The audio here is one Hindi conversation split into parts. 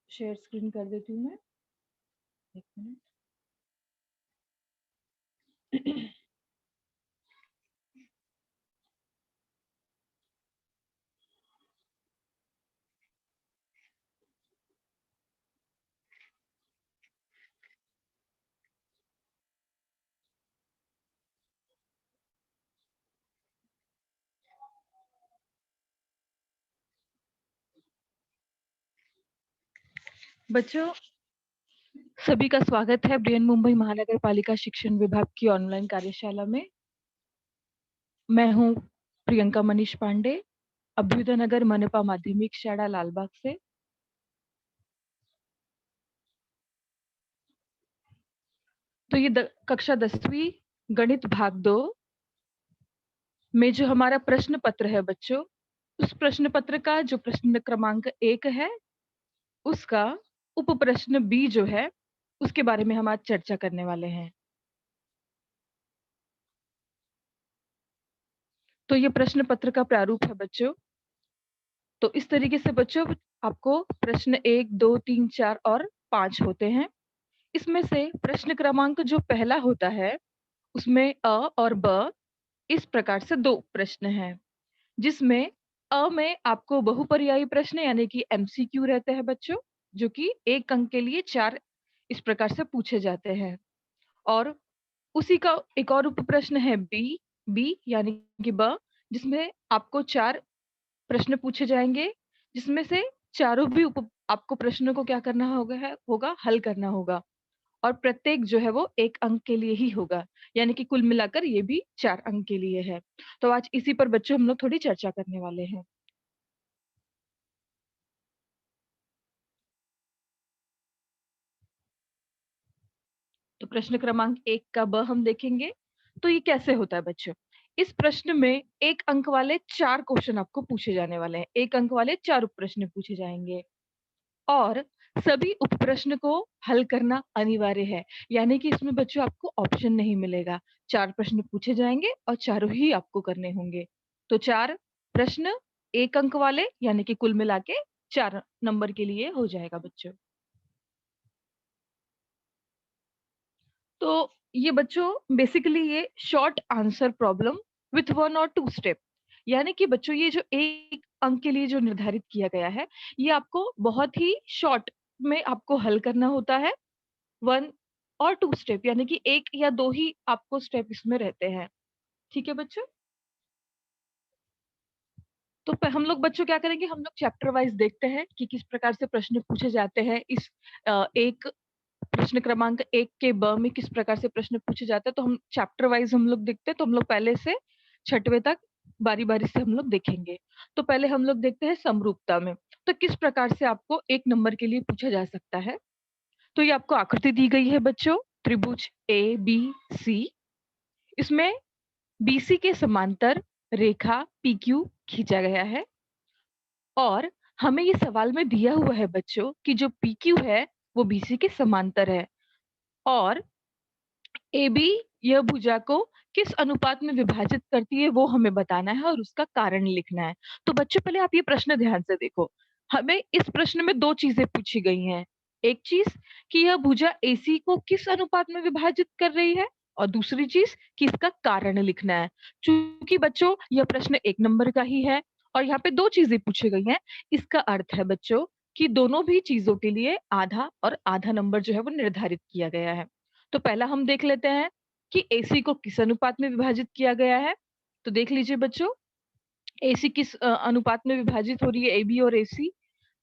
शेयर स्क्रीन कर देती हूँ मैं। एक मिनट। बच्चों, सभी का स्वागत है बृहन मुंबई महानगर पालिका शिक्षण विभाग की ऑनलाइन कार्यशाला में। मैं हूं प्रियंका मनीष पांडे, अभ्युदय नगर मनपा माध्यमिक शाळा लालबाग से। तो ये कक्षा 10वीं गणित भाग 2 में जो हमारा प्रश्न पत्र है बच्चों, उस प्रश्न पत्र का जो प्रश्न क्रमांक 1 है, उसका उप प्रश्न बी जो है, उसके बारे में हम आज चर्चा करने वाले हैं। तो ये प्रश्न पत्र का प्रारूप है बच्चों। तो इस तरीके से बच्चों आपको प्रश्न 1, 2, 3, 4 और 5 होते हैं। इसमें से प्रश्न क्रमांक जो पहला होता है, उसमें अ और ब इस प्रकार से 2 प्रश्न हैं, जिसमें अ में आपको बहुपर्यायी प्रश्न यानी कि एमसीक्यू रहते हैं बच्चों, जो कि 1 अंक के लिए 4 इस प्रकार से पूछे जाते हैं। और उसी का एक और उप प्रश्न है बी यानी कि ब, जिसमें आपको 4 प्रश्न पूछे जाएंगे, जिसमें से चारों भी आपको प्रश्नों को क्या करना होगा हल करना होगा। और प्रत्येक जो है वो 1 अंक के लिए ही होगा, यानी कि कुल मिलाकर ये भी 4 अंक के लिए है। तो आज इसी पर बच्चों हम लोग थोड़ी चर्चा करने वाले हैं। तो प्रश्न क्रमांक 1 का ब हम देखेंगे। तो ये कैसे होता है बच्चों? इस प्रश्न में 1 अंक वाले 4 क्वेश्चन आपको पूछे जाने वाले हैं। 1 अंक वाले 4 उप प्रश्न पूछे जाएंगे और सभी उप प्रश्न को हल करना अनिवार्य है, यानी कि इसमें बच्चों आपको ऑप्शन नहीं मिलेगा। 4 प्रश्न पूछे जाएंगे और चारों ही आपको करने होंगे। तो 4 प्रश्न 1 अंक वाले, यानी कि कुल मिला के 4 नंबर के लिए हो जाएगा बच्चों। तो ये बच्चों बेसिकली ये शॉर्ट आंसर प्रॉब्लम विथ 1 और 2 स्टेप, यानी कि बच्चों ये जो 1 अंक के लिए जो निर्धारित किया गया है, ये आपको बहुत ही शॉर्ट में आपको हल करना होता है। 1 और 2 स्टेप, यानी कि 1 या 2 ही आपको स्टेप इसमें रहते हैं। ठीक है बच्चों? तो हम लोग बच्चों क्या करेंगे, हम लोग चैप्टर वाइज देखते हैं कि किस प्रकार से प्रश्न पूछे जाते हैं। इस एक प्रश्न क्रमांक 1 के ब में किस प्रकार से प्रश्न पूछे जाते हैं, तो हम चैप्टर वाइज हम लोग देखते हैं। तो हम लोग पहले से 6वीं तक बारी-बारी से हम लोग देखेंगे। तो पहले हम लोग देखते हैं समरूपता में। तो किस प्रकार से आपको 1 नंबर के लिए पूछा जा सकता है। तो ये आपको आकृति दी गई है बच्चों, त्रिभुज ए बी सी। इसमें बीसी के समांतर रेखा पीक्यू खींचा गया है और हमें ये सवाल में दिया हुआ है बच्चों कि जो पीक्यू है वो बीसी के समांतर है और एबी यह भुजा को किस अनुपात में विभाजित करती है वो हमें बताना है और उसका कारण लिखना है। तो बच्चों पहले आप ये प्रश्न ध्यान से देखो। हमें इस प्रश्न में 2 चीजें पूछी गई हैं। एक चीज कि यह भुजा एसी को किस अनुपात में विभाजित कर रही है और दूसरी चीज कि इसका कारण लिखना है। चूंकि बच्चों यह प्रश्न 1 नंबर का ही है और यहाँ पे 2 चीजें पूछी गई हैं, इसका अर्थ है बच्चों कि दोनों भी चीजों के लिए आधा और आधा नंबर जो है वो निर्धारित किया गया है। तो पहला हम देख लेते हैं कि एसी को किस अनुपात में विभाजित किया गया है। तो देख लीजिए बच्चों, एसी किस अनुपात में विभाजित हो रही है, एबी और एसी।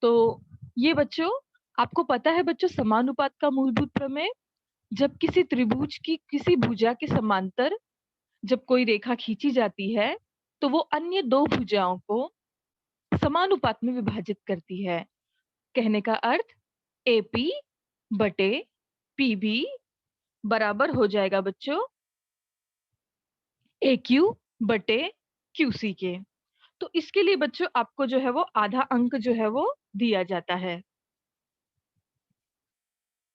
तो ये बच्चों आपको पता है बच्चों, समानुपात का मूलभूत प्रमेय। जब किसी त्रिभुज की किसी भुजा के समांतर जब कोई रेखा खींची जाती है, तो वो अन्य 2 भुजाओं को समानुपात में विभाजित करती है। कहने का अर्थ एपी बटे पीबी बराबर हो जाएगा बच्चों ए क्यू बटे क्यूसी के। तो इसके लिए बच्चों आपको जो है वो आधा अंक जो है वो दिया जाता है।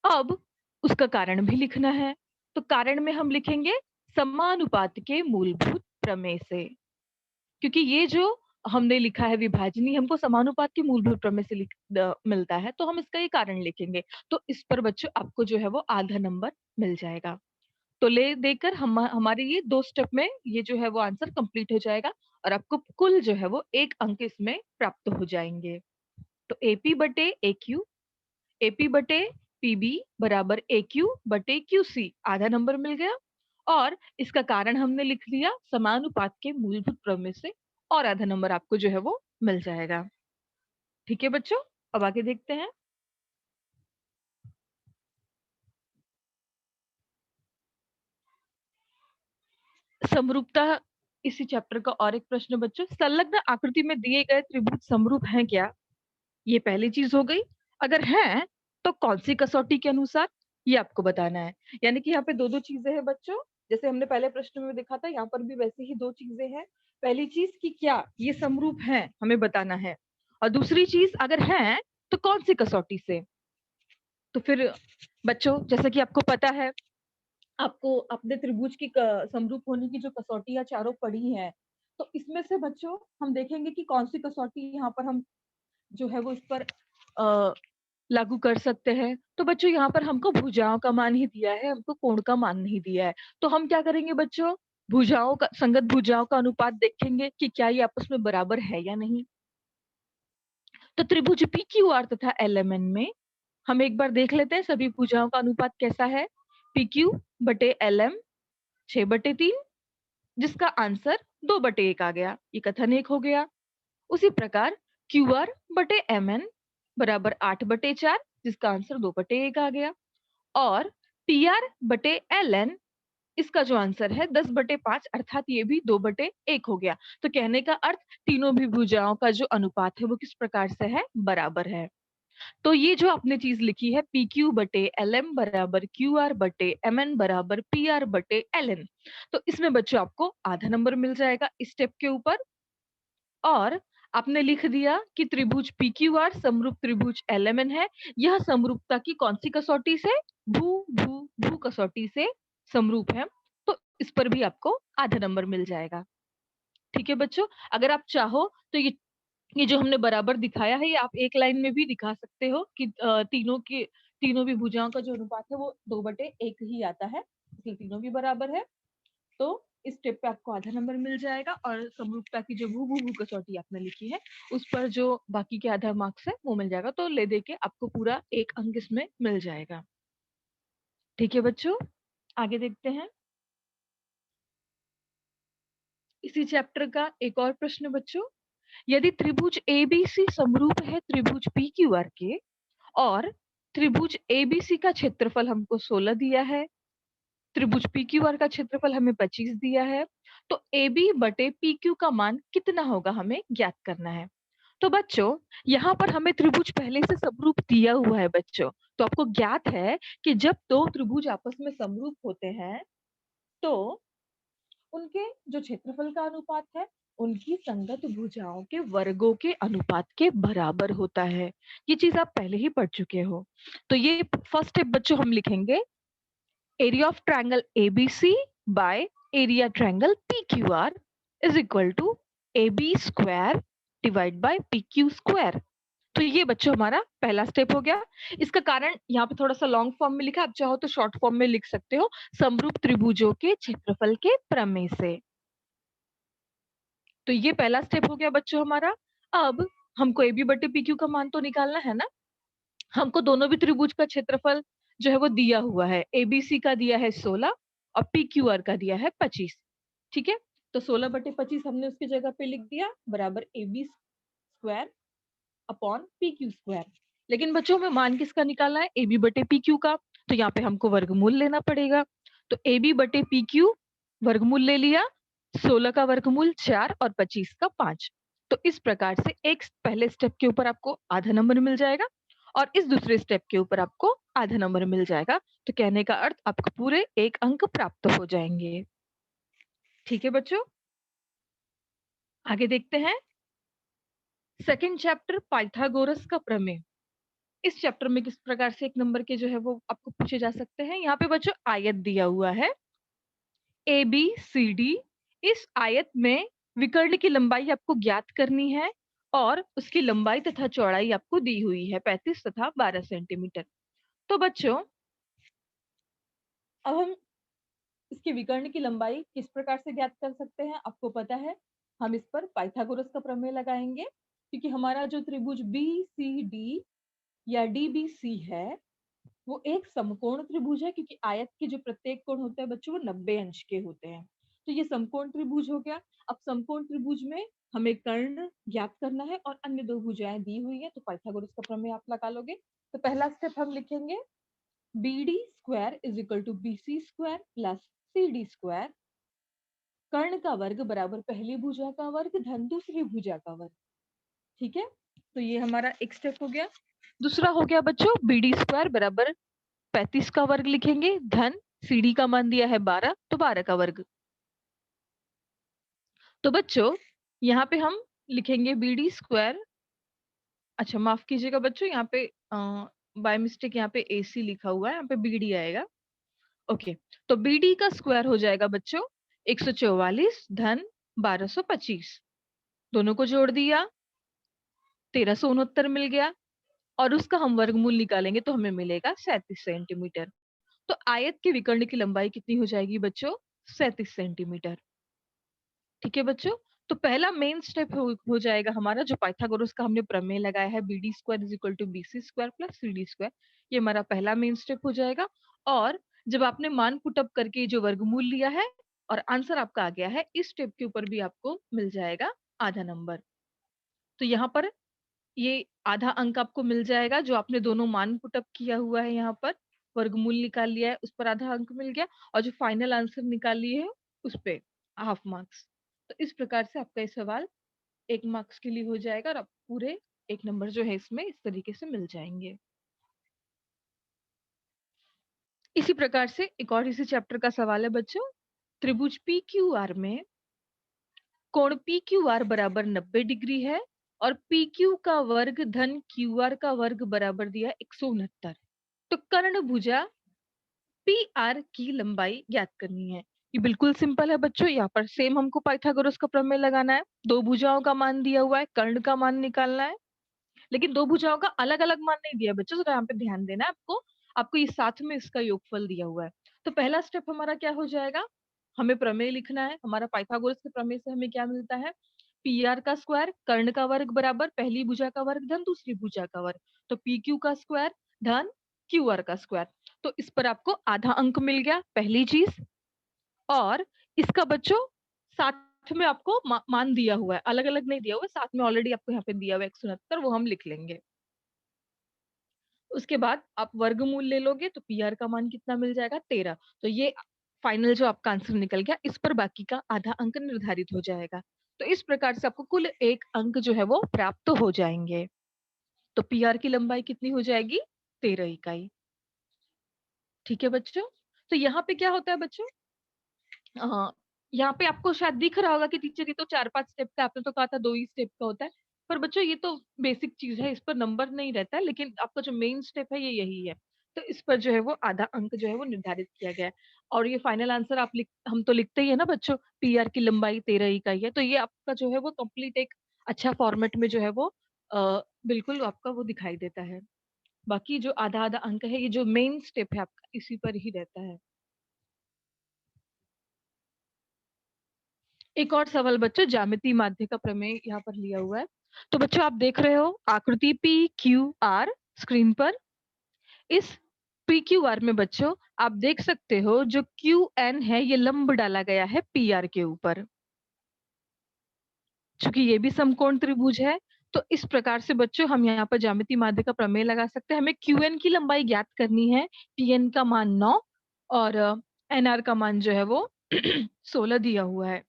अब उसका कारण भी लिखना है। तो कारण में हम लिखेंगे समानुपात के मूलभूत प्रमेय से, क्योंकि ये जो हमने लिखा है विभाजनी, हमको समानुपात के मूलभूत प्रमेय से मिलता है, तो हम इसका ये कारण लिखेंगे। तो इस पर बच्चों आपको जो है वो आधा नंबर मिल जाएगा। तो ले देकर हमारे ये 2 स्टेप में ये जो है वो आंसर कंप्लीट हो जाएगा और आपको कुल जो है वो 1 अंक इसमें प्राप्त हो जाएंगे। तो एपी बटे एक्यू, एपी बटे पीबी बराबर एक्यू बटे क्यूसी, आधा नंबर मिल गया। और इसका कारण हमने लिख लिया समानुपात के मूलभूत प्रमेय से, और आधा नंबर आपको जो है वो मिल जाएगा। ठीक है बच्चों, अब आगे देखते हैं। समरूपता, इसी चैप्टर का और एक प्रश्न बच्चों, संलग्न आकृति में दिए गए त्रिभुज समरूप हैं क्या? ये पहली चीज हो गई। अगर हैं तो कौन सी कसौटी के अनुसार, ये आपको बताना है। यानी कि यहाँ पे दो दो चीजें हैं बच्चों, जैसे हमने पहले प्रश्न में देखा था, यहाँ पर भी वैसे ही दो चीजें हैं। पहली चीज कि क्या ये समरूप हैं, हमें बताना है। और दूसरी चीज, अगर हैं तो कौन सी कसौटी से। तो फिर बच्चों, जैसा कि आपको पता है, आपको अपने त्रिभुज की समरूप होने की जो कसौटियां चारों पड़ी हैं, तो इसमें से बच्चों हम देखेंगे कि कौन सी कसौटी यहाँ पर हम जो है वो इस पर लागू कर सकते हैं। तो बच्चों यहाँ पर हमको भुजाओं का मान ही दिया है, हमको कोण का मान नहीं दिया है। तो हम क्या करेंगे बच्चों, भुजाओं का, संगत भुजाओं का अनुपात देखेंगे कि क्या ये आपस में बराबर है या नहीं। तो त्रिभुज पी क्यू आर तथा एल एम एन में हम एक बार देख लेते हैं सभी भुजाओं का अनुपात कैसा है। पी क्यू बटे एल एम 6/3, जिसका आंसर 2/1 आ गया, ये कथन एक हो गया। उसी प्रकार क्यू आर बटे एम एन बराबर 8/4, जिसका आंसर 2/1 आ गया। और पी आर बटे एल एन, इसका जो आंसर है 10/5, अर्थात ये भी 2/1 हो गया। तो कहने का अर्थ, तीनों भी भुजाओं का जो अनुपात है वो किस प्रकार से है, बराबर है। तो ये जो आपने चीज लिखी है पी क्यू बटे एल एम बराबर क्यू आर बटे एम एन बराबर पी आर बटे एल एन, तो इसमें बच्चों आपको आधा नंबर मिल जाएगा इस स्टेप के ऊपर। और आपने लिख दिया कि त्रिभुज पी क्यू आर समरूप त्रिभुज एल एम एन है। यह समरूपता की कौन सी कसौटी से, भू भू भू कसौटी से समरूप है। तो इस पर भी आपको आधा नंबर मिल जाएगा। ठीक है बच्चों, अगर आप चाहो तो ये जो हमने बराबर दिखाया है, ये आप एक लाइन में भी दिखा सकते हो कि तीनों भी भुजाओं का जो अनुपात है वो 2/1 ही आता है, इसलिए तीनों भी बराबर है। तो इस स्टेप पे आपको आधा नंबर मिल जाएगा। और समरूपता की जो भू भू भू कसौटी आपने लिखी है, उस पर जो बाकी के आधा मार्क्स है वो मिल जाएगा। तो ले दे के आपको पूरा 1 अंक इसमें मिल जाएगा। ठीक है बच्चों, आगे देखते हैं। इसी चैप्टर का एक और प्रश्न बच्चों, यदि त्रिभुज एबीसी समरूप है त्रिभुज पी क्यू आर के, और त्रिभुज एबीसी का क्षेत्रफल हमको 16 दिया है, त्रिभुज पी क्यू आर का क्षेत्रफल हमें 25 दिया है, तो ए बी बटे पी क्यू का मान कितना होगा, हमें ज्ञात करना है। तो बच्चों, यहाँ पर हमें त्रिभुज पहले से समरूप दिया हुआ है बच्चों। तो आपको ज्ञात है कि जब दो त्रिभुज आपस में समरूप होते हैं तो उनके जो क्षेत्रफल का अनुपात है उनकी संगत भुजाओं के वर्गों के अनुपात के बराबर होता है। ये चीज आप पहले ही पढ़ चुके हो। तो ये फर्स्ट स्टेप बच्चों हम लिखेंगे, area of triangle ABC by area triangle PQR is equal to AB square divide by PQ square. तो ये बच्चों हमारा पहला स्टेप हो गया। इसका कारण यहाँ पे थोड़ा सा लॉन्ग फॉर्म में लिखा, आप चाहो तो शॉर्ट फॉर्म में लिख सकते हो, समरूप त्रिभुजों के क्षेत्रफल के प्रमेय से। तो ये पहला स्टेप हो गया बच्चों हमारा। अब हमको AB बटे PQ का मान तो निकालना है ना। हमको दोनों भी त्रिभुज का क्षेत्रफल जो है वो दिया हुआ है, एबीसी का दिया है 16 और PQR का दिया है 25। ठीक है, तो 16/25 हमने उसकी जगह पे लिख दिया बराबर AB square upon PQ square. लेकिन बच्चों में मान किसका निकालना है, AB बटे PQ का, तो यहाँ पे हमको वर्गमूल लेना पड़ेगा। तो AB बटे PQ वर्गमूल ले लिया, 16 का वर्गमूल 4 और 25 का 5। तो इस प्रकार से एक पहले स्टेप के ऊपर आपको आधा नंबर मिल जाएगा और इस दूसरे स्टेप के ऊपर आपको आधा नंबर मिल जाएगा। तो कहने का अर्थ आपको पूरे 1 अंक प्राप्त हो जाएंगे। ठीक है बच्चों, आगे देखते हैं। सेकंड चैप्टर पाइथागोरस का प्रमेय। इस चैप्टर में किस प्रकार से 1 नंबर के जो है वो आपको पूछे जा सकते हैं। यहाँ पे बच्चों आयत दिया हुआ है ABCD, इस आयत में विकर्ण की लंबाई आपको ज्ञात करनी है और उसकी लंबाई तथा चौड़ाई आपको दी हुई है 35 तथा 12 सेंटीमीटर। तो बच्चों अब हम इसके विकर्ण की लंबाई किस प्रकार से ज्ञात कर सकते हैं, आपको पता है। हम इस पर पाइथागोरस का प्रमेय लगाएंगे, क्योंकि हमारा जो त्रिभुज बी सी डी या डी बी सी है वो एक समकोण त्रिभुज है, क्योंकि आयत के जो प्रत्येक कोण होते हैं बच्चों वो 90 अंश के होते हैं। तो ये समकोण त्रिभुज हो गया। अब समकोण त्रिभुज में हमें कर्ण ज्ञात करना है और अन्य दो भुजाएं दी हुई है, तो पाइथागोरस का प्रमेय आप लगा लोगे। तो पहला स्टेप हम लिखेंगे BD square is equal to BC square plus CD square. कर्ण का वर्ग बराबर पहली भुजा का वर्ग धन दूसरी भुजा का वर्ग। ठीक है, तो ये हमारा एक स्टेप हो गया। दूसरा हो गया बच्चों BD स्क्वायर बराबर 35 का वर्ग लिखेंगे धन CD का मान दिया है 12, तो 12 का वर्ग। तो बच्चों यहाँ पे हम लिखेंगे BD स्क्वायर, अच्छा माफ कीजिएगा बच्चों, यहाँ पे बाय मिस्टेक यहाँ पे AC लिखा हुआ है, यहाँ पे BD आएगा। ओके, तो BD का स्क्वायर हो जाएगा बच्चों 144 धन 1225, दोनों को जोड़ दिया 1369 मिल गया, और उसका हम वर्गमूल निकालेंगे तो हमें मिलेगा 37 सेंटीमीटर। तो आयत के विकर्ण की लंबाई कितनी हो जाएगी बच्चों, 37 सेंटीमीटर। ठीक है बच्चों, तो पहला मेन स्टेप हो जाएगा हमारा, जो पाइथागोरस का हमने प्रमेय लगाया है, BD square is equal to BC square plus CD square, ये हमारा पहला मेन स्टेप हो जाएगा। और जब आपने मान पुटअप करके जो वर्गमूल लिया है और आंसर आपका आ गया है, इस स्टेप के ऊपर भी आपको मिल जाएगा आधा नंबर। तो यहाँ पर ये आधा अंक आपको मिल जाएगा, जो आपने दोनों मान पुटअप किया हुआ है, यहाँ पर वर्गमूल निकाल लिया है, उस पर आधा अंक मिल गया, और जो फाइनल आंसर निकाल लिए है उस पे हाफ मार्क्स। तो इस प्रकार से आपका ये सवाल 1 मार्क्स के लिए हो जाएगा और आप पूरे 1 नंबर जो है इसमें इस तरीके से मिल जाएंगे। इसी प्रकार से एक और इसी चैप्टर का सवाल है बच्चों, त्रिभुज PQR में कोण PQR बराबर 90 डिग्री है और PQ का वर्ग धन QR का वर्ग बराबर दिया 169। तो कर्ण भुजा PR की लंबाई ज्ञात करनी है। ये बिल्कुल सिंपल है बच्चों, यहाँ पर सेम हमको पाइथागोरस का प्रमेय लगाना है। दो भुजाओं का मान दिया हुआ है, कर्ण का मान निकालना है, लेकिन दो भुजाओं का अलग अलग मान नहीं दिया बच्चों, तो यहाँ पे ध्यान देना है आपको। आपको ये साथ में इसका योगफल दिया हुआ है। तो पहला स्टेप हमारा क्या हो जाएगा, हमें प्रमेय लिखना है। हमारा पाइथागोरस के प्रमेय से हमें क्या मिलता है, PR का स्क्वायर कर्ण का वर्ग बराबर पहली भुजा का वर्ग धन दूसरी भुजा का वर्ग, तो PQ का स्क्वायर धन QR का स्क्वायर। तो इस पर आपको आधा अंक मिल गया, पहली चीज। और इसका बच्चों साथ में आपको मान दिया हुआ है, अलग अलग नहीं दिया हुआ है, साथ में ऑलरेडी आपको यहाँ पे दिया हुआ है 169, वो हम लिख लेंगे। उसके बाद आप वर्गमूल ले लोगे तो PR का मान कितना मिल जाएगा, 13। तो ये फाइनल जो आपका आंसर निकल गया, इस पर बाकी का आधा अंक निर्धारित हो जाएगा। तो इस प्रकार से आपको कुल 1 अंक जो है वो प्राप्त हो जाएंगे। तो PR की लंबाई कितनी हो जाएगी, 13 इकाई। ठीक है बच्चों, तो यहाँ पे क्या होता है बच्चों, हाँ यहाँ पे आपको शायद दिख रहा होगा कि टीचर ये तो 4-5 स्टेप का, आपने तो कहा था 2 ही स्टेप का होता है, पर बच्चों ये तो बेसिक चीज है, इस पर नंबर नहीं रहता है, लेकिन आपका जो मेन स्टेप है ये यही है। तो इस पर जो है वो आधा अंक जो है वो निर्धारित किया गया है। और ये फाइनल आंसर आप हम तो लिखते ही है ना बच्चों, PR की लंबाई 13 इकाई है, तो ये आपका जो है वो कंप्लीट एक अच्छा फॉर्मेट में जो है वो बिल्कुल आपका वो दिखाई देता है। बाकी जो आधा आधा अंक है, ये जो मेन स्टेप है आपका, इसी पर ही रहता है। एक और सवाल बच्चों, ज्यामिति माध्य का प्रमेय यहाँ पर लिया हुआ है। तो बच्चों आप देख रहे हो आकृति PQR स्क्रीन पर। इस PQR में बच्चों आप देख सकते हो जो QN है ये लंब डाला गया है PR के ऊपर, चूंकि ये भी समकोण त्रिभुज है। तो इस प्रकार से बच्चों हम यहाँ पर ज्यामिति माध्य का प्रमेय लगा सकते हैं। हमें QN की लंबाई ज्ञात करनी है, PN का मान 9 और NR का मान जो है वो 16 दिया हुआ है।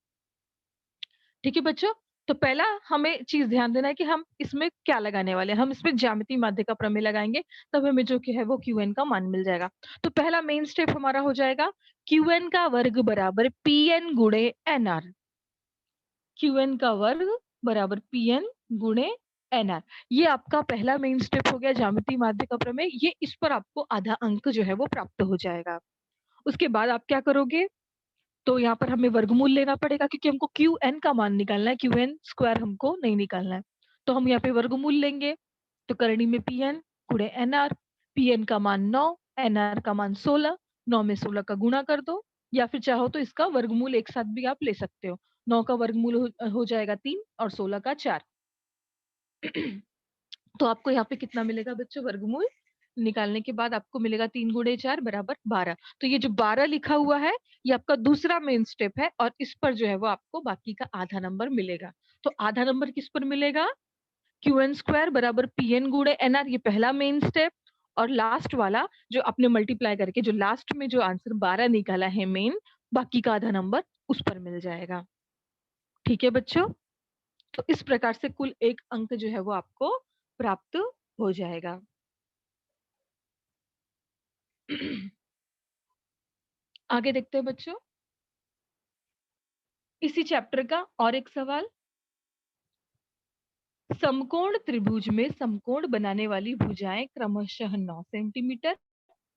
ठीक है बच्चों, तो पहला हमें चीज ध्यान देना है कि हम इसमें क्या लगाने वाले हैं। हम इसमें ज्यामिति माध्य का प्रमेय लगाएंगे, तब हमें जो कि है वो QN का मान मिल जाएगा। तो पहला मेन स्टेप हमारा हो जाएगा QN का वर्ग बराबर PN गुणे NR। QN का वर्ग बराबर PN गुणे NR, ये आपका पहला मेन स्टेप हो गया ज्यामिति माध्य का प्रमेय। ये इस पर आपको आधा अंक जो है वो प्राप्त हो जाएगा। उसके बाद आप क्या करोगे, तो यहाँ पर हमें वर्गमूल लेना पड़ेगा क्योंकि हमको क्यू एन का मान निकालना है, क्यू एन स्क्वायर हमको नहीं निकालना है। तो हम यहाँ पे वर्गमूल लेंगे, तो करणी में पी एन गुणे एन आर, पी एन का मान 9, एन आर का मान 16, 9 में 16 का गुणा कर दो, या फिर चाहो तो इसका वर्गमूल एक साथ भी आप ले सकते हो। 9 का वर्गमूल हो जाएगा 3 और 16 का 4। तो आपको यहाँ पे कितना मिलेगा बच्चों? वर्गमूल निकालने के बाद आपको मिलेगा 3 गुणे 4 बराबर 12। तो ये जो 12 लिखा हुआ है ये आपका दूसरा मेन स्टेप है, और इस पर जो है वो आपको बाकी का आधा नंबर मिलेगा। तो आधा नंबर किस पर मिलेगा? क्यू एन स्क्वायर बराबर पी एन गुणे एन आर, ये पहला मेन स्टेप। और लास्ट वाला जो आपने मल्टीप्लाई करके जो लास्ट में जो आंसर 12 निकाला है मेन, बाकी का आधा नंबर उस पर मिल जाएगा। ठीक है बच्चों, तो इस प्रकार से कुल एक अंक जो है वो आपको प्राप्त हो जाएगा। आगे देखते हैं बच्चों, इसी चैप्टर का और एक सवाल। समकोण त्रिभुज में समकोण बनाने वाली भुजाएं क्रमशः 9 सेंटीमीटर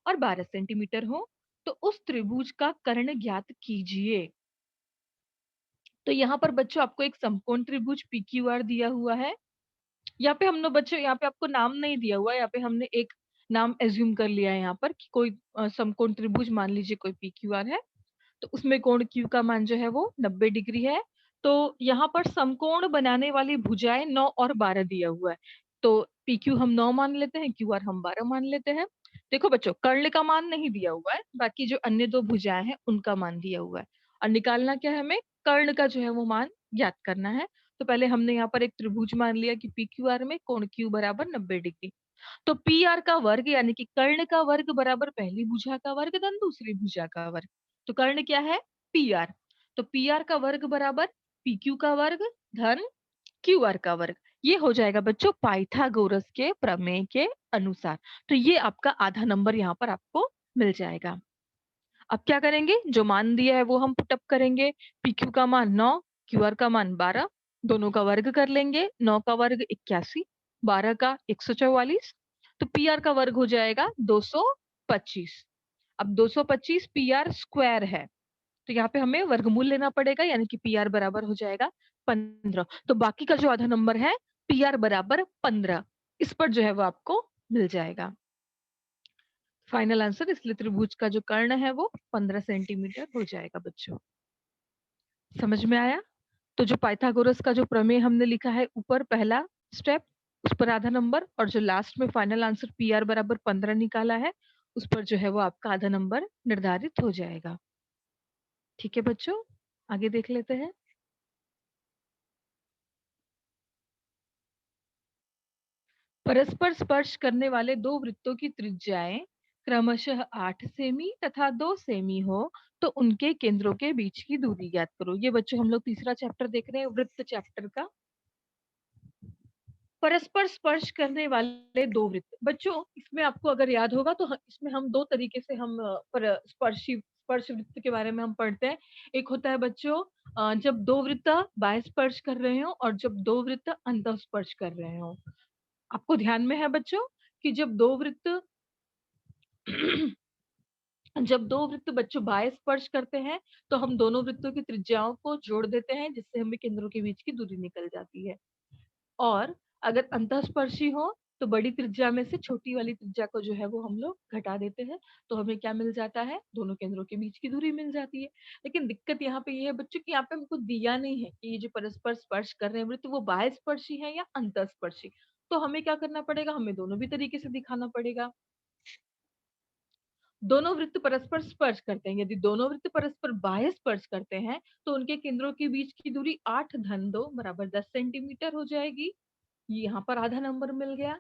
और 12 सेंटीमीटर हो, तो उस त्रिभुज का कर्ण ज्ञात कीजिए। तो यहाँ पर बच्चों आपको एक समकोण त्रिभुज PQR दिया हुआ है। यहाँ पे हम लोग बच्चों, यहाँ पे आपको नाम नहीं दिया हुआ है, यहाँ पे हमने एक नाम एज्यूम कर लिया है यहाँ पर कि कोई समकोण त्रिभुज मान लीजिए कोई PQR है, तो उसमें कोण Q का मान जो है वो 90 डिग्री है। तो यहाँ पर समकोण बनाने वाली भुजाएं 9 और 12 दिया हुआ है, तो PQ हम 9 मान लेते हैं, QR हम 12 मान लेते हैं। देखो बच्चों, कर्ण का मान नहीं दिया हुआ है, बाकी जो अन्य दो भुजाएं हैं उनका मान दिया हुआ है, और निकालना क्या है हमें? कर्ण का जो है वो मान ज्ञात करना है। तो पहले हमने यहाँ पर एक त्रिभुज मान लिया कि PQR में कोण Q बराबर 90 डिग्री। तो PR का वर्ग यानी कि कर्ण का वर्ग बराबर पहली भुजा का वर्ग धन दूसरी भुजा का वर्ग। तो कर्ण क्या है? PR। तो PR का वर्ग बराबर PQ का वर्ग धन QR का वर्ग। ये हो जाएगा बच्चों पाइथागोरस के प्रमेय के अनुसार। तो ये आपका आधा नंबर यहाँ पर आपको मिल जाएगा। अब क्या करेंगे? जो मान दिया है वो हम पुटअप करेंगे। PQ का मान 9, QR का मान 12, दोनों का वर्ग कर लेंगे। 9 का वर्ग 81, 12 का 144, तो PR का वर्ग हो जाएगा 225। अब 225 PR स्क्वायर है, तो यहाँ पे हमें वर्गमूल लेना पड़ेगा, यानी कि PR बराबर हो जाएगा 15। तो बाकी का जो आधा नंबर है PR बराबर 15, इस पर जो है वो आपको मिल जाएगा फाइनल आंसर। इसलिए त्रिभुज का जो कर्ण है वो 15 सेंटीमीटर हो जाएगा बच्चों। समझ में आया? तो जो पाइथागोरस का जो प्रमेय हमने लिखा है ऊपर पहला स्टेप, उस पर आधा नंबर, और जो लास्ट में फाइनल आंसर PR बराबर 15 निकाला है, उस पर जो है वो आपका आधा नंबर निर्धारित हो जाएगा। ठीक है बच्चों, आगे देख लेते हैं। परस्पर स्पर्श करने वाले दो वृत्तों की त्रिज्याएं क्रमशः 8 सेमी तथा 2 सेमी हो, तो उनके केंद्रों के बीच की दूरी ज्ञात करो। ये बच्चों हम लोग तीसरा चैप्टर देख रहे हैं, वृत्त चैप्टर का। परस्पर स्पर्श करने वाले दो वृत्त बच्चों, इसमें आपको अगर याद होगा तो इसमें हम दो तरीके से हम स्पर्श वृत्त के बारे में हम पढ़ते हैं। एक होता है बच्चों जब दो वृत्त बाह्य स्पर्श कर रहे हो, और जब दो वृत्त अंतः स्पर्श कर रहे हो। आपको ध्यान में है बच्चों कि जब दो वृत्त बच्चों बाह्य स्पर्श करते हैं, तो हम दोनों वृत्तों की त्रिज्याओं को जोड़ देते हैं, जिससे हमें केंद्रों के बीच की दूरी निकल जाती है। और अगर अंतःस्पर्शी हो तो बड़ी त्रिज्या में से छोटी वाली त्रिज्या को जो है वो हम लोग घटा देते हैं, तो हमें क्या मिल जाता है? दोनों केंद्रों के बीच की दूरी मिल जाती है। लेकिन दिक्कत यहाँ पे ये है बच्चों कि यहाँ पे हमको दिया नहीं है कि ये जो परस्पर स्पर्श कर रहे हैं वृत्त वो बाह्य स्पर्शी है या अंतःस्पर्शी। तो हमें क्या करना पड़ेगा? हमें दोनों भी तरीके से दिखाना पड़ेगा। दोनों वृत्त परस्पर स्पर्श करते हैं, यदि दोनों वृत्त परस्पर बाह्य स्पर्श करते हैं तो उनके केंद्रों के बीच की दूरी 8 धन 2 बराबर 10 सेंटीमीटर हो जाएगी। ये यहाँ पर आधा नंबर मिल गया।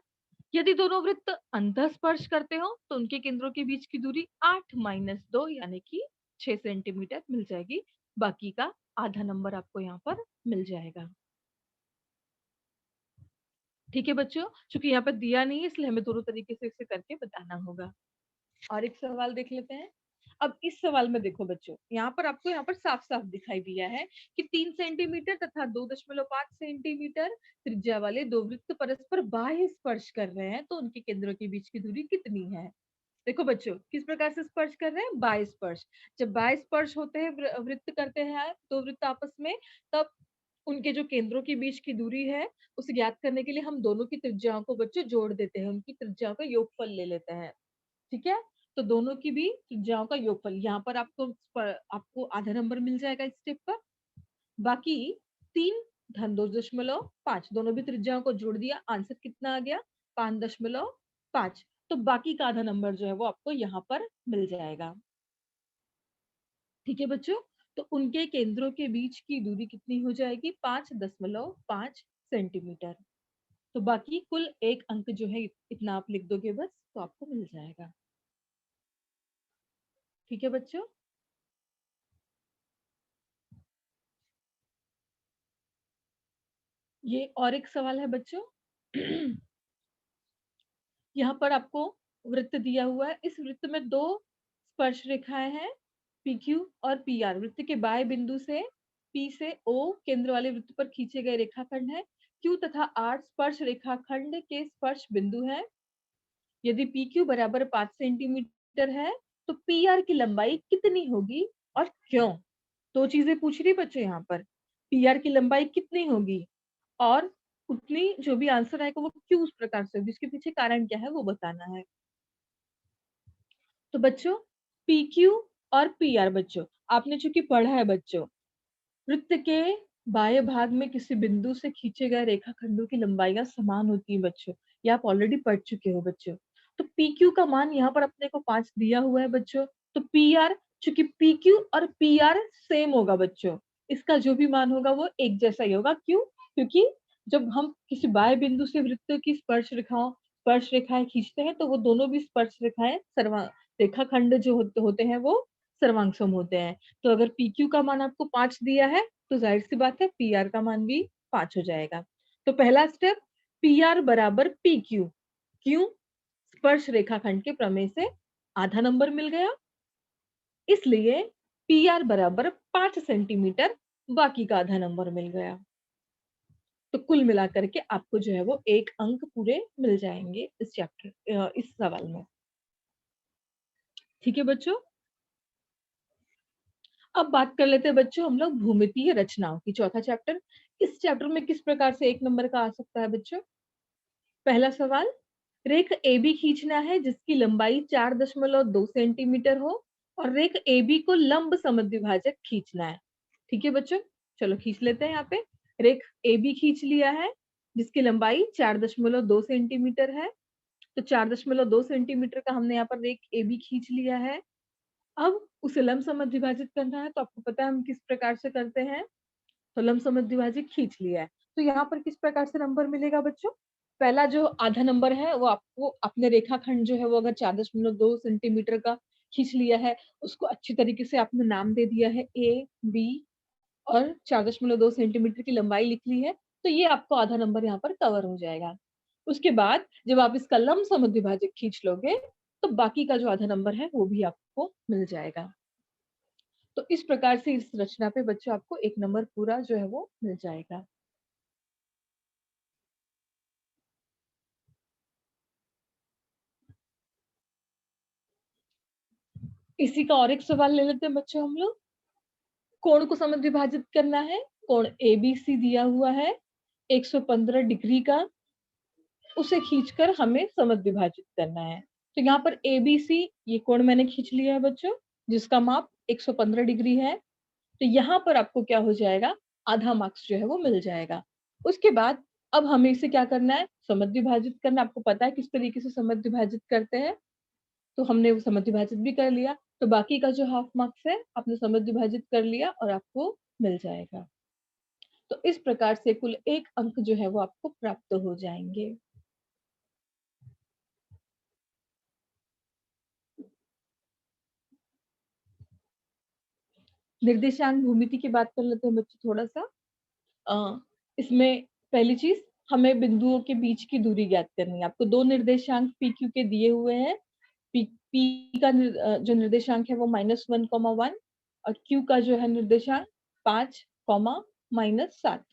यदि दोनों वृत्त अंतः स्पर्श करते हो तो उनके केंद्रों के बीच की दूरी 8 माइनस 2 यानी कि 6 सेंटीमीटर मिल जाएगी। बाकी का आधा नंबर आपको यहाँ पर मिल जाएगा। ठीक है बच्चों, चूंकि यहाँ पर दिया नहीं है इसलिए हमें दोनों तरीके से इसे करके बताना होगा। और एक सवाल देख लेते हैं। अब इस सवाल में देखो बच्चों, यहाँ पर आपको यहाँ पर साफ साफ दिखाई दिया है कि 3 सेंटीमीटर तथा 2.5 सेंटीमीटर त्रिज्या वाले दो वृत्त परस्पर बाह्य स्पर्श कर रहे हैं, तो उनके केंद्रों के बीच की दूरी कितनी है? देखो बच्चों, किस प्रकार से स्पर्श कर रहे हैं? बाय स्पर्श। जब बाय स्पर्श होते हैं, वृत्त करते हैं तो वृत्त आपस में, तब उनके जो केंद्रों के बीच की दूरी है उसे ज्ञात करने के लिए हम दोनों की त्रिज्याओं को बच्चों जोड़ देते हैं, उनकी त्रिज्याओं का योगफल ले लेते हैं। ठीक है, तो दोनों की भी त्रिज्याओं का योगफल, यहाँ पर आपको आधा नंबर मिल जाएगा इस स्टेप पर। बाकी 3 धन 2.5, दोनों भी त्रिज्याओं को जोड़ दिया, आंसर कितना आ गया? 5.5। तो बाकी का आधा नंबर जो है वो आपको यहाँ पर मिल जाएगा। ठीक है बच्चों, तो उनके केंद्रों के बीच की दूरी कितनी हो जाएगी? 5.5 सेंटीमीटर। तो बाकी कुल एक अंक जो है इतना आप लिख दोगे बस, तो आपको मिल जाएगा। ठीक है बच्चों, ये और एक सवाल है बच्चों। यहाँ पर आपको वृत्त दिया हुआ है, इस वृत्त में दो स्पर्श रेखाएं हैं, पी क्यू और पी आर। वृत्त के बाएं बिंदु से पी से ओ केंद्र वाले वृत्त पर खींचे गए रेखाखंड है। क्यू तथा आर स्पर्श रेखाखंड के स्पर्श बिंदु है। यदि पी क्यू बराबर 5 सेंटीमीटर है तो पी आर की लंबाई कितनी होगी और क्यों? दो चीजें पूछ रही बच्चों यहाँ पर, पी आर की लंबाई कितनी होगी और उतनी जो भी आंसर आएगा वो क्यों उस प्रकार से होगी, इसके पीछे कारण क्या है वो बताना है। तो बच्चों, पी क्यू और पी आर, बच्चों आपने चूंकि पढ़ा है बच्चों, वृत्त के बाएं भाग में किसी बिंदु से खींचे गए रेखाखंडों की लंबाइयां समान होती है बच्चों, ये आप ऑलरेडी पढ़ चुके हो बच्चों। तो पी क्यू का मान यहाँ पर अपने को 5 दिया हुआ है बच्चों, तो पी आर, चूंकि पी क्यू और पी आर सेम होगा बच्चों, इसका जो भी मान होगा वो एक जैसा ही होगा। क्यों? क्योंकि जब हम किसी बाएं बिंदु से वृत्त की स्पर्श रेखाएं खींचते हैं तो वो दोनों भी स्पर्श रेखाएं रेखाखंड जो होते हैं वो सर्वांग होते हैं। तो अगर पी क्यू का मान आपको 5 दिया है तो जाहिर सी बात है पी आर का मान भी 5 हो जाएगा। तो पहला स्टेप, पी आर बराबर पी क्यू। क्यों? स्पर्श रेखाखंड के प्रमेय से आधा नंबर मिल गया, इसलिए पी आर बराबर 5 सेंटीमीटर, बाकी का आधा नंबर मिल गया। तो कुल मिलाकर के आपको जो है वो एक अंक पूरे मिल जाएंगे इस चैप्टर इस सवाल में। ठीक है बच्चों, अब बात कर लेते हैं बच्चों हम लोग भूमितीय रचनाओं की, चौथा चैप्टर। इस चैप्टर में किस प्रकार से एक नंबर का आ सकता है बच्चों? पहला सवाल, रेख ए बी खींचना है जिसकी लंबाई 4.2 सेंटीमीटर हो और रेख ए बी को लंब समद्विभाजक खींचना है। ठीक है बच्चों, चलो खींच लेते हैं। यहाँ पे रेख ए बी खींच लिया है जिसकी लंबाई 4.2 सेंटीमीटर है, तो 4.2 सेंटीमीटर का हमने यहाँ पर रेख ए बी खींच लिया है। अब उसे लंब समद्विभाजित करना है, तो आपको पता है हम किस प्रकार से करते हैं। तो लंब समद्विभाजक खींच लिया है, तो यहाँ पर किस प्रकार से नंबर मिलेगा बच्चों? पहला जो आधा नंबर है वो आपको अपने रेखाखंड जो है वो अगर 4.2 सेंटीमीटर का खींच लिया है, उसको अच्छी तरीके से आपने नाम दे दिया है ए बी और 4.2 सेंटीमीटर की लंबाई लिख ली है, तो ये आपको आधा नंबर यहाँ पर कवर हो जाएगा। उसके बाद जब आप इसका लंब समद्विभाजक खींच लोगे तो बाकी का जो आधा नंबर है वो भी आपको मिल जाएगा। तो इस प्रकार से इस रचना पे बच्चों आपको एक नंबर पूरा जो है वो मिल जाएगा। इसी का और एक सवाल ले लेते हैं बच्चों हम लोग। कोण को समद्विभाजित करना है, कोण एबीसी दिया हुआ है 115 डिग्री का, उसे खींचकर हमें समद्विभाजित करना है। तो यहाँ पर एबीसी ये कोण मैंने खींच लिया है बच्चों, जिसका माप 115 डिग्री है। तो यहाँ पर आपको क्या हो जाएगा, आधा मार्क्स जो है वो मिल जाएगा। उसके बाद अब हमें इसे क्या करना है, समद्विभाजित करना। आपको पता है किस तरीके से समद्विभाजित करते हैं, तो हमने वो समद्विभाजित भी कर लिया, तो बाकी का जो हाफ मार्क्स है आपने समद्विभाजित कर लिया और आपको मिल जाएगा। तो इस प्रकार से कुल एक अंक जो है वो आपको प्राप्त हो जाएंगे। निर्देशांक भूमिति की बात कर लेते हैं बच्चे थोड़ा सा। इसमें पहली चीज, हमें बिंदुओं के बीच की दूरी ज्ञात करनी है। आपको दो निर्देशांक पी क्यू के दिए हुए हैं। पी का जो निर्देशांक है वो -1,1 और क्यू का जो है निर्देशांक 5, -7।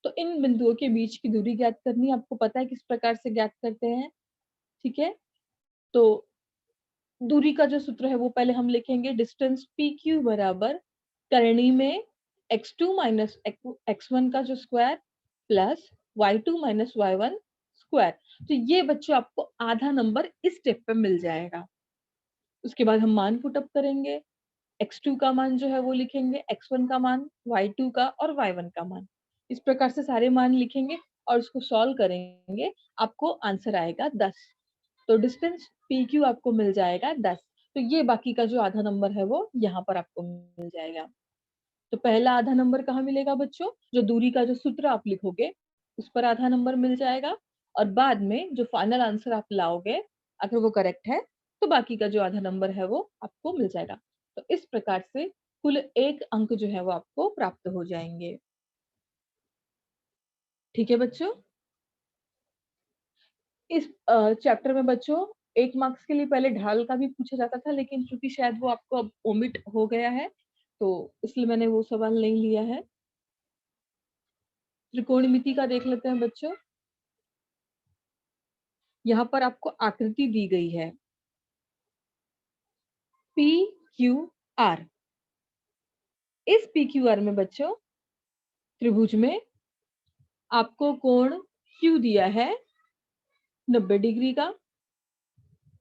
तो इन बिंदुओं के बीच की दूरी ज्ञात करनी है। आपको पता है किस प्रकार से ज्ञात करते हैं, ठीक है। तो दूरी का जो सूत्र है वो पहले हम लिखेंगे, डिस्टेंस पी क्यू बराबर करनी में x2 माइनस x1 का जो square plus y2 minus y1 square. तो ये बच्चों आपको आधा नंबर इस स्टेप पे मिल जाएगा। उसके बाद हम मान पुट अप करेंगे, x2 का मान जो है वो लिखेंगे, x1 का मान, y2 का और y1 का मान। इस प्रकार से सारे मान लिखेंगे और उसको सॉल्व करेंगे, आपको आंसर आएगा 10। तो डिस्टेंस पी क्यू आपको मिल जाएगा 10। तो ये बाकी का जो आधा नंबर है वो यहाँ पर आपको मिल जाएगा। तो पहला आधा नंबर कहाँ मिलेगा बच्चों? जो दूरी का जो सूत्र आप लिखोगे उस पर आधा नंबर मिल जाएगा, और बाद में जो फाइनल आंसर आप लाओगे अगर वो करेक्ट है तो बाकी का जो आधा नंबर है वो आपको मिल जाएगा। तो इस प्रकार से कुल 1 अंक जो है वो आपको प्राप्त हो जाएंगे। ठीक है बच्चों, इस चैप्टर में बच्चों 1 मार्क्स के लिए पहले ढाल का भी पूछा जाता था, लेकिन चूंकि शायद वो आपको अब ओमिट हो गया है तो इसलिए मैंने वो सवाल नहीं लिया है। त्रिकोणमिति का देख लेते हैं बच्चों। यहाँ पर आपको आकृति दी गई है पी क्यू आर। इस पी क्यू आर में बच्चों त्रिभुज में आपको कोण क्यू दिया है 90 डिग्री का,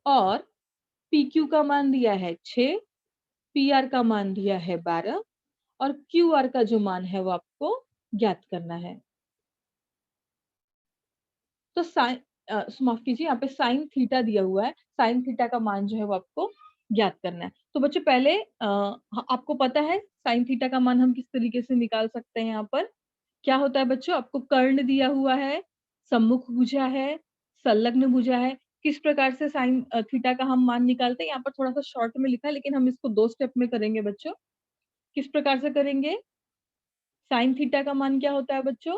और पी क्यू का मान दिया है 6, पी आर का मान दिया है 12, और क्यू आर का जो मान है वो आपको ज्ञात करना है। तो साइन माफ कीजिए, यहाँ पे साइन थीटा दिया हुआ है, साइन थीटा का मान जो है वो आपको ज्ञात करना है। तो बच्चों पहले आपको पता है साइन थीटा का मान हम किस तरीके से निकाल सकते हैं। यहाँ पर क्या होता है बच्चों, आपको कर्ण दिया हुआ है, सम्मुख भुजा है, संलग्न भुजा है। किस प्रकार से साइन थीटा का हम मान निकालते हैं, यहाँ पर थोड़ा सा शॉर्ट में लिखा है लेकिन हम इसको 2 स्टेप में करेंगे बच्चों। किस प्रकार से करेंगे? साइन थीटा का मान क्या होता है बच्चों?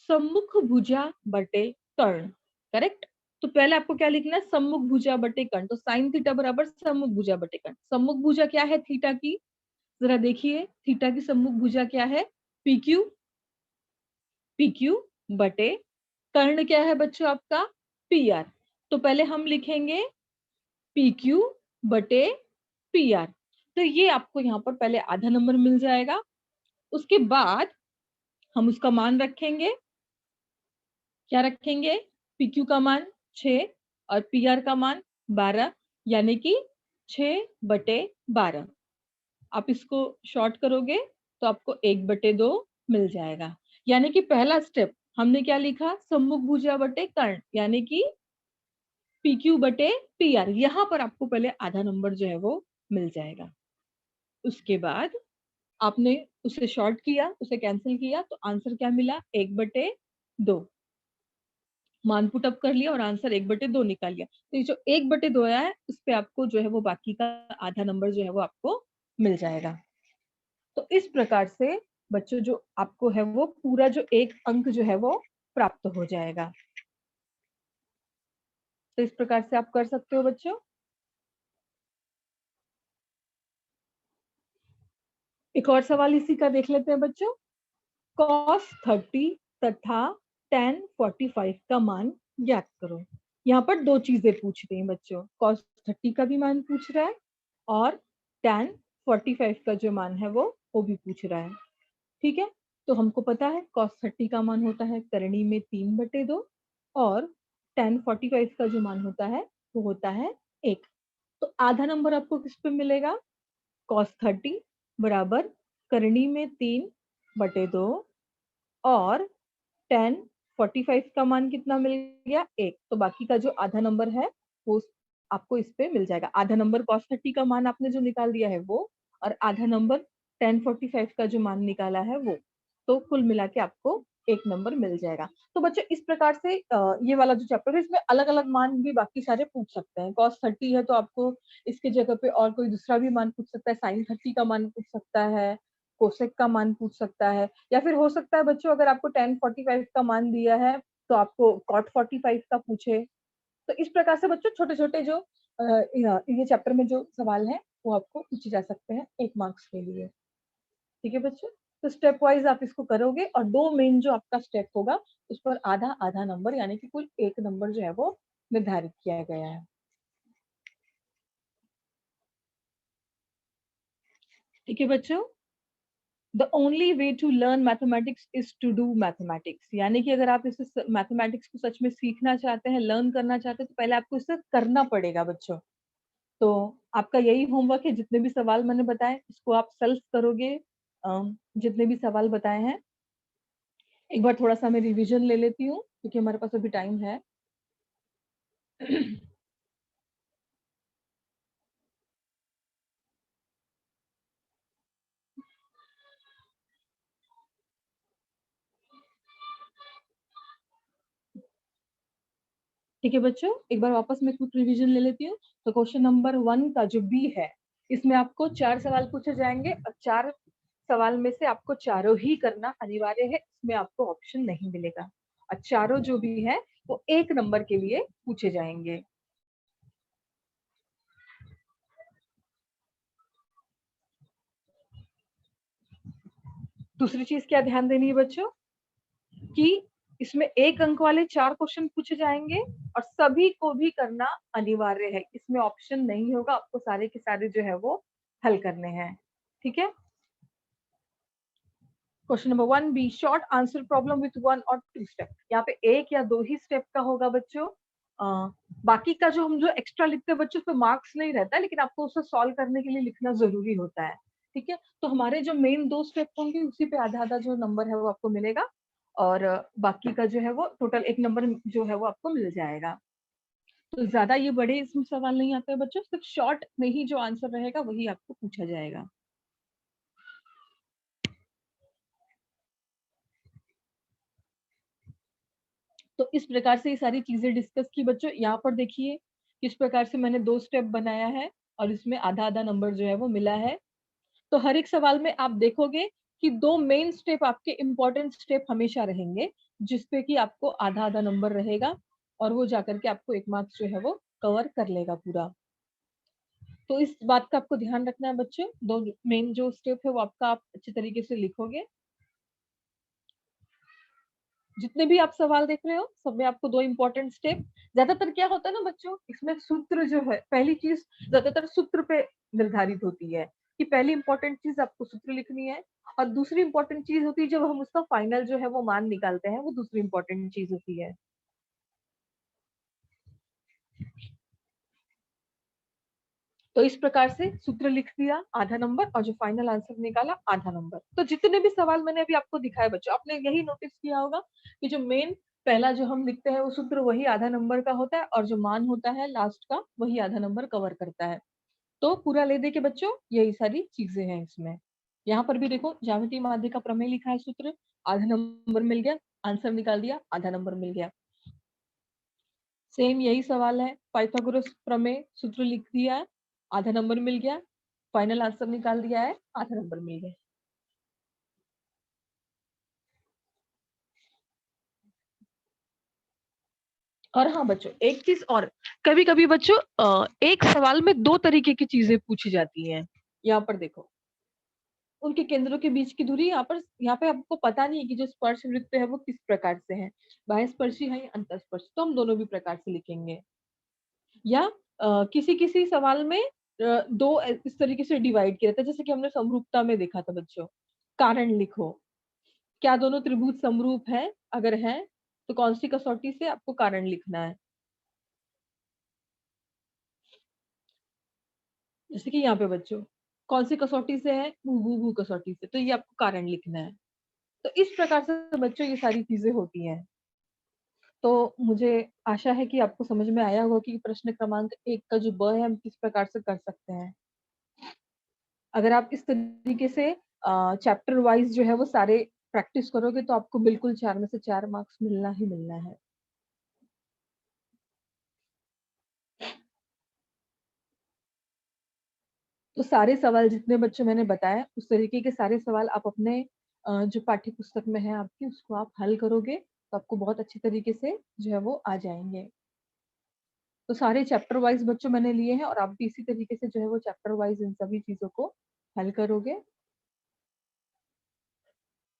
सम्मुख भुजा बटे कर्ण। करेक्ट। तो पहले आपको क्या लिखना है? सम्मुख भुजा बटे कर्ण। तो साइन थीटा बराबर सम्मुख भुजा बटे कर्ण। सम्मुख भुजा क्या है थीटा की? जरा देखिए, थीटा की सम्मुख भुजा क्या है? P Q. पी क्यू बटे कर्ण क्या है बच्चों आपका? P R. तो पहले हम लिखेंगे पी क्यू बटे पी आर। तो ये आपको यहाँ पर पहले आधा नंबर मिल जाएगा। उसके बाद हम उसका मान रखेंगे। क्या रखेंगे? पी क्यू का मान 6 और पी आर का मान 12, यानी कि 6/12। आप इसको शॉर्ट करोगे तो आपको 1/2 मिल जाएगा। यानी कि पहला स्टेप हमने क्या लिखा? सम्मुख भुजा बटे कर्ण, यानी कि पी क्यू बटे पी आर। यहाँ पर आपको पहले आधा नंबर जो है वो मिल जाएगा। उसके बाद आपने उसे शॉर्ट किया, उसे कैंसिल किया, तो आंसर क्या मिला? 1/2। मान पुट अप कर लिया और आंसर 1/2 निकाल लिया। तो ये जो 1/2 आया है उस पे आपको जो है वो बाकी का आधा नंबर जो है वो आपको मिल जाएगा। तो इस प्रकार से बच्चों जो आपको है वो पूरा जो 1 अंक जो है वो प्राप्त हो जाएगा। तो इस प्रकार से आप कर सकते हो बच्चों। एक और सवाल इसी का देख लेते हैं बच्चों। cos 30 तथा tan 45 का मान ज्ञात करो। यहाँ पर 2 चीजें पूछ रही हैं बच्चों। cos 30 का भी मान पूछ रहा है और tan 45 का जो मान है वो भी पूछ रहा है। ठीक है, तो हमको पता है cos 30 का मान होता है करनी में 3/2, और tan 45 का जो मान होता है वो होता है 1। तो आधा नंबर आपको किस पे मिलेगा? cos 30 बराबर करनी में 3/2, और tan 45 का मान कितना मिल गया? 1। तो बाकी का जो आधा नंबर है वो आपको इस पे मिल जाएगा। आधा नंबर cos 30 का मान आपने जो निकाल दिया है वो, और आधा नंबर tan 45 का जो मान निकाला है वो। तो कुल मिला के आपको 1 नंबर मिल जाएगा। तो बच्चों इस प्रकार से ये वाला जो चैप्टर है इसमें अलग अलग मान भी बाकी सारे पूछ सकते हैं। cos 30 है तो आपको इसके जगह पे और कोई दूसरा भी मान पूछ सकता है, sin 30 का मान पूछ सकता है, कोसेक का मान पूछ सकता है, या फिर हो सकता है बच्चों अगर आपको tan 45 का मान दिया है तो आपको cot 45 का पूछे। तो इस प्रकार से बच्चों छोटे छोटे जो ये चैप्टर में जो सवाल है वो आपको पूछे जा सकते हैं 1 मार्क्स के लिए। ठीक है बच्चों, तो स्टेप वाइज आप इसको करोगे और 2 मेन जो आपका स्टेप होगा उस पर आधा आधा नंबर यानी कि कुल 1 नंबर जो है वो निर्धारित किया गया है। ठीक है बच्चों, the only way to learn mathematics is to do mathematics, यानी कि अगर आप इसे मैथमेटिक्स को सच में सीखना चाहते हैं, लर्न करना चाहते हैं, तो पहले आपको इसे करना पड़ेगा बच्चों। तो आपका यही होमवर्क है, जितने भी सवाल मैंने बताए इसको आप सेल्फ करोगे। जितने भी सवाल बताए हैं एक बार थोड़ा सा मैं रिवीजन ले लेती हूँ, क्योंकि हमारे पास अभी टाइम है। ठीक है बच्चों, एक बार वापस मैं क्विक रिवीजन ले लेती हूँ। तो क्वेश्चन नंबर 1 का जो बी है, इसमें आपको 4 सवाल पूछे जाएंगे और 4 सवाल में से आपको चारों ही करना अनिवार्य है, इसमें आपको ऑप्शन नहीं मिलेगा। और चारों जो भी है वो 1 नंबर के लिए पूछे जाएंगे। दूसरी चीज क्या ध्यान देनी है बच्चों, कि इसमें 1 अंक वाले 4 क्वेश्चन पूछे जाएंगे और सभी को भी करना अनिवार्य है, इसमें ऑप्शन नहीं होगा, आपको सारे के सारे जो है वो हल करने हैं। ठीक है, question number 1 B, short answer problem with 1 और 2 स्टेप। यहाँ पे 1 या 2 ही स्टेप का होगा बच्चों। बाकी का जो हम जो एक्स्ट्रा लिखते हैं बच्चों, उस पर मार्क्स नहीं रहता है, लेकिन आपको उसे सॉल्व करने के लिए लिखना जरूरी होता है। ठीक है, तो हमारे जो मेन 2 स्टेप होंगे उसी पे आधा आधा जो नंबर है वो आपको मिलेगा, और बाकी का जो है वो टोटल 1 नंबर जो है वो आपको मिल जाएगा। तो ज्यादा ये बड़े इसमें सवाल नहीं आते हैं बच्चों, सिर्फ शॉर्ट में ही जो आंसर रहेगा वही आपको पूछा जाएगा। तो इस प्रकार से ये सारी चीजें डिस्कस की बच्चों। यहाँ पर देखिए किस प्रकार से मैंने 2 स्टेप बनाया है और इसमें आधा आधा नंबर जो है वो मिला है। तो हर एक सवाल में आप देखोगे कि 2 मेन स्टेप आपके इंपॉर्टेंट स्टेप हमेशा रहेंगे, जिसपे कि आपको आधा आधा नंबर रहेगा, और वो जाकर के आपको 1 मार्क्स जो है वो कवर कर लेगा पूरा। तो इस बात का आपको ध्यान रखना है बच्चों, 2 मेन जो स्टेप है वो आपका आप अच्छे तरीके से लिखोगे। जितने भी आप सवाल देख रहे हो सब में आपको 2 इंपॉर्टेंट स्टेप। ज्यादातर क्या होता है ना बच्चों, इसमें सूत्र जो है, पहली चीज ज्यादातर सूत्र पे निर्धारित होती है, कि पहली इंपॉर्टेंट चीज आपको सूत्र लिखनी है, और दूसरी इंपॉर्टेंट चीज होती है जब हम उसका फाइनल जो है वो मान निकालते हैं, वो दूसरी इंपॉर्टेंट चीज होती है। तो इस प्रकार से सूत्र लिख दिया आधा नंबर, और जो फाइनल आंसर निकाला आधा नंबर। तो जितने भी सवाल मैंने अभी आपको दिखाए बच्चों, आपने यही नोटिस किया होगा कि जो मेन पहला जो हम लिखते हैं वो सूत्र वही आधा नंबर का होता है, और जो मान होता है लास्ट का वही आधा नंबर कवर करता है। तो पूरा ले दे के बच्चों यही सारी चीजें हैं इसमें। यहाँ पर भी देखो ज्यामितीय माध्य का प्रमेय लिखा है, सूत्र आधा नंबर मिल गया, आंसर निकाल दिया आधा नंबर मिल गया। सेम यही सवाल है, पाइथागोरस प्रमेय सूत्र लिख दिया है, आधा नंबर मिल गया, फाइनल आंसर निकाल दिया है, आधा नंबर मिल गया। और हाँ बच्चों एक चीज और, कभी कभी बच्चों एक सवाल में 2 तरीके की चीजें पूछी जाती हैं। यहाँ पर देखो, उनके केंद्रों के बीच की दूरी, यहाँ पे आपको पता नहीं है कि जो स्पर्श वृत्त है वो किस प्रकार से है, बाह्य स्पर्शी है या अंतस्पर्शी, तो हम दोनों भी प्रकार से लिखेंगे। या किसी किसी सवाल में 2 इस तरीके से डिवाइड किया जाता है, जैसे कि हमने समरूपता में देखा था बच्चों। कारण लिखो, क्या दोनों त्रिभुज समरूप है, अगर है तो कौन सी कसौटी से आपको कारण लिखना है। जैसे कि यहाँ पे बच्चों कौन सी कसौटी से है, भू कसौटी से, तो ये आपको कारण लिखना है। तो इस प्रकार से बच्चों ये सारी चीजें होती हैं। तो मुझे आशा है कि आपको समझ में आया होगा कि प्रश्न क्रमांक 1 का जो ब है हम किस प्रकार से कर सकते हैं। अगर आप इस तरीके से चैप्टर वाइज जो है वो सारे प्रैक्टिस करोगे तो आपको बिल्कुल 4 में से 4 मार्क्स मिलना ही मिलना है। तो सारे सवाल जितने बच्चों मैंने बताया उस तरीके के सारे सवाल आप अपने जो पाठ्य पुस्तक में है आपकी, उसको आप हल करोगे तो आपको बहुत अच्छी तरीके से जो है वो आ जाएंगे। तो सारे चैप्टर वाइज बच्चों मैंने लिए हैं, और आप भी इसी तरीके से जो है वो चैप्टर वाइज इन सभी चीजों को हल करोगे।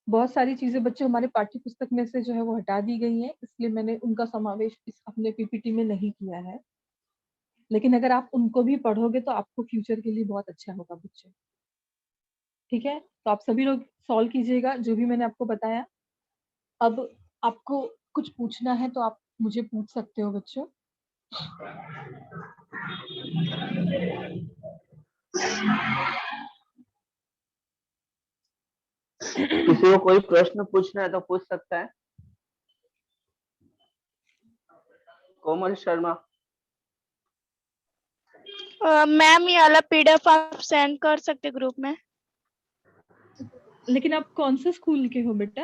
बहुत सारी चीजें बच्चों हमारे पाठ्य पुस्तक में से जो है वो हटा दी गई हैं, इसलिए मैंने उनका समावेश इस अपने पीपीटी में नहीं किया है। लेकिन अगर आप उनको भी पढ़ोगे तो आपको फ्यूचर के लिए बहुत अच्छा होगा बच्चों। ठीक है, तो आप सभी लोग सॉल्व कीजिएगा जो भी मैंने आपको बताया। अब आपको कुछ पूछना है तो आप मुझे पूछ सकते हो बच्चों। किसी को कोई प्रश्न पूछना है तो पूछ सकता है। कोमल शर्मा। मैम ये वाला पीडीएफ आप सेंड कर सकते ग्रुप में। लेकिन आप कौन से स्कूल के हो बेटा?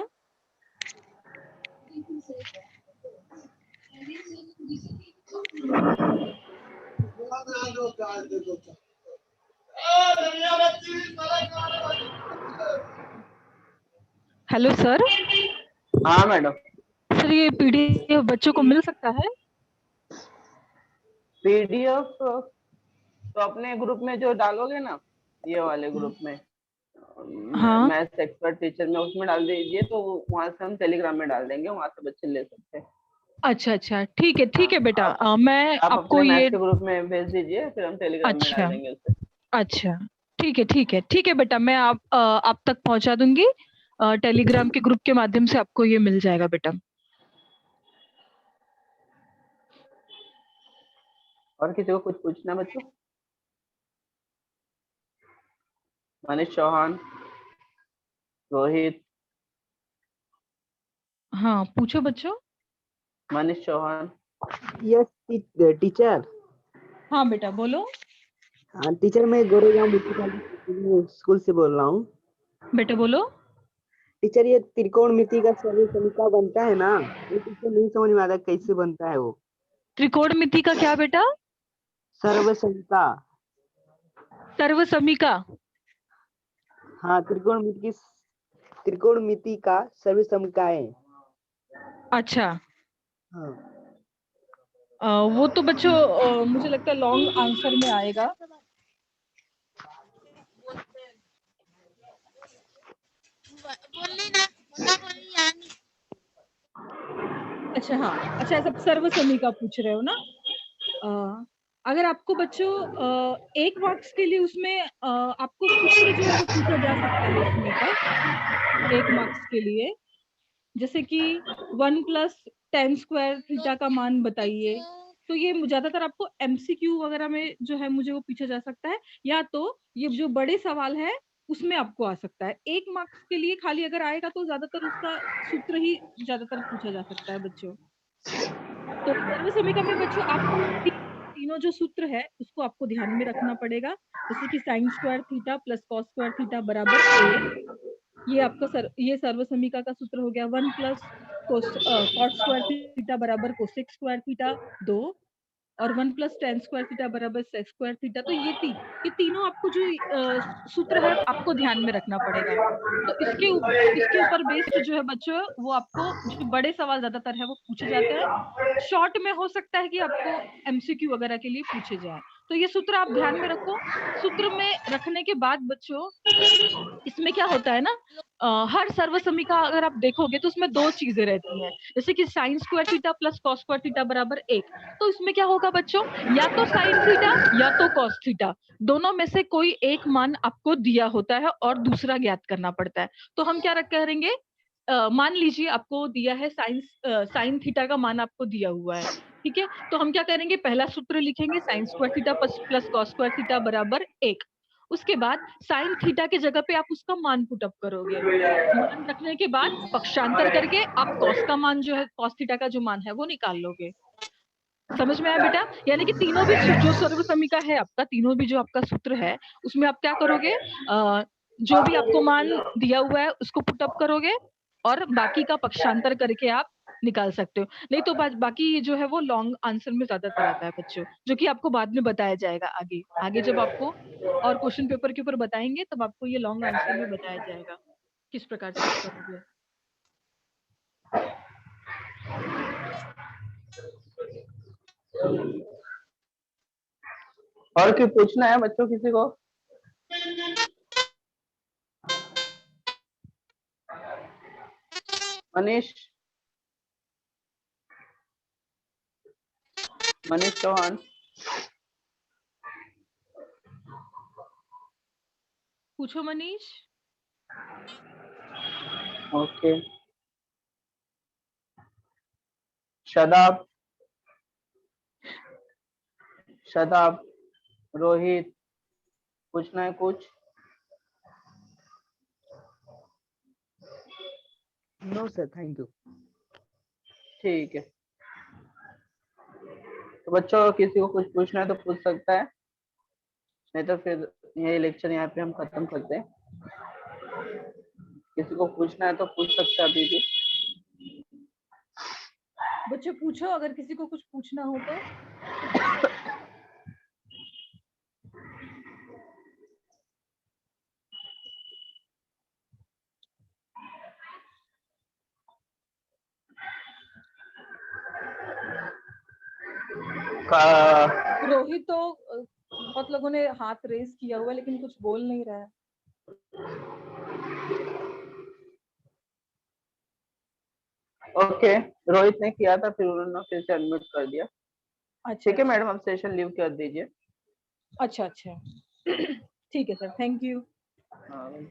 Hello sir. हाँ मैडम। सर ये पीडीएफ बच्चों को मिल सकता है? पीडीएफ तो अपने ग्रुप में जो डालोगे ना, ये वाले ग्रुप में, हाँ। मैथ्स एक्सपर्ट टीचर में, उसमें डाल दीजिए तो वहां से हम टेलीग्राम में डाल देंगे, वहां से बच्चे ले सकते हैं। अच्छा अच्छा, ठीक है हाँ, बेटा। आप मैं आप आपको अपने मैथ्स ये के ग्रुप में भेज दीजिए, फिर हम टेलीग्राम में डाल अच्छा देंगे उसे। अच्छा, ठीक है बेटा, मैं आप तक पहुंचा दूंगी। टेलीग्राम के ग्रुप के माध्यम से आपको ये मिल जाएगा बेटा। और किसी को कुछ पूछना है बच्चों? मनीष चौहान, रोहित। हाँ पूछो बच्चों। मनीष चौहान। Yes teacher. हाँ बेटा बोलो। हाँ टीचर, मैं गोरेगांव म्यूनिसिपैलिटी स्कूल से बोल रहा हूँ। बेटा बोलो। टीचर, ये त्रिकोणमिति का सर्व समीकरण बनता है ना, वो टीचर नहीं समझ में आता कैसे बनता है वो। त्रिकोणमिति का क्या बेटा? सर्व समीकरण। सर्वसमिका। हाँ, त्रिकोणमिति का सर्व समीकरण। अच्छा। हाँ। वो तो बच्चों मुझे लगता है लॉन्ग आंसर में आएगा। अच्छा हाँ, अच्छा सब सर्वसमिका पूछ रहे हो ना? अगर आपको बच्चों 1 मार्क्स के लिए उसमें आपको सूत्र जो है वो पूछा जा सकता है उसमें का 1 मार्क्स के लिए, जैसे कि 1 प्लस टेन स्क्वायर थीटा का मान बताइए। तो ये ज्यादातर आपको एमसीक्यू वगैरह में जो है मुझे वो पूछा जा सकता है, या तो ये जो बड़े सवाल है उसमें आपको आ सकता है। 1 मार्क्स के लिए खाली अगर आएगा तो ज्यादातर उसका सूत्र ही ज्यादातर पूछा जा सकता है बच्चों। तो सर्वसमिका में बच्चों आपको तीनों जो सूत्र है उसको आपको ध्यान में रखना पड़ेगा, जैसे कि sine square theta plus cos square theta बराबर ए। ये आपका ये सर्वसमिका का सूत्र हो गया। 1 प्लस कॉट स्क्वायर थीटा बराबर कोसेक स्क्वायर थीटा 2, और 1 प्लस टेन स्क्वायर थीटा बराबर सेक स्क्वायर थीटा। तो ये तीनों आपको जो सूत्र है आपको ध्यान में रखना पड़ेगा। तो इसके ऊपर बेस्ड जो है बच्चों वो आपको जो बड़े सवाल ज्यादातर है वो पूछे जाते हैं। शॉर्ट में हो सकता है कि आपको एमसीक्यू वगैरह के लिए पूछे जाए। तो ये सूत्र आप ध्यान में रखो। सूत्र में रखने के बाद बच्चों इसमें क्या होता है ना, हर सर्वसमिका अगर आप देखोगे तो उसमें 2 चीजें रहती हैं, जैसे कि sine square theta plus cos square theta बराबर 1। तो इसमें क्या होगा बच्चों, या तो साइन थीटा या तो कॉस थीटा, दोनों में से कोई एक मान आपको दिया होता है और दूसरा ज्ञात करना पड़ता है। तो हम क्या करेंगे, मान लीजिए आपको दिया है साइन थीटा का मान आपको दिया हुआ है, ठीक है। तो हम क्या करेंगे, पहला सूत्र लिखेंगे sine square theta plus cos square theta बराबर 1। उसके बाद साइन थीटा की जगह पे आप उसका मान पुट अप करोगे। मान रखने के बाद पक्षांतर करके आप कॉस का मान जो है, कॉस थीटा का जो मान है वो निकाल लोगे। समझ में आया बेटा? यानी कि तीनों भी जो सर्वसमिका है आपका, तीनों भी जो आपका सूत्र है उसमें आप क्या करोगे, जो भी आपको मान दिया हुआ है उसको पुट अप करोगे और बाकी का पक्षांतर करके आप निकाल सकते हो। नहीं तो बाकी जो है वो लॉन्ग आंसर में ज्यादातर आता है बच्चों, जो कि आपको बाद में बताया जाएगा आगे आगे जब आपको और क्वेश्चन पेपर के ऊपर बताएंगे तब आपको ये लॉन्ग आंसर में बताया जाएगा किस प्रकार से आप करोगे। और क्या पूछना है बच्चों किसी को? मनीष। मनीष चौहान। पूछो मनीष। ओके, शदाब, शदाब, रोहित, पूछना है कुछ? No sir, thank you. ठीक है, तो बच्चों किसी को कुछ पूछना है तो पूछ सकता है, नहीं तो फिर यही लेक्चर यहाँ पे हम खत्म करते हैं। किसी को पूछना है तो पूछ सकता है अभी भी। बच्चे पूछो अगर किसी को कुछ पूछना हो तो। रोहित तो बहुत लोगों ने हाथ रेस किया हुआ है लेकिन कुछ बोल नहीं रहा है। ओके, रोहित ने किया था, फिर उन्होंने फिर से अनम्यूट कर दिया। अच्छा ठीक है मैडम, आप सेशन लीव कर दीजिए। अच्छा अच्छा ठीक है सर, थैंक यू। हाँ।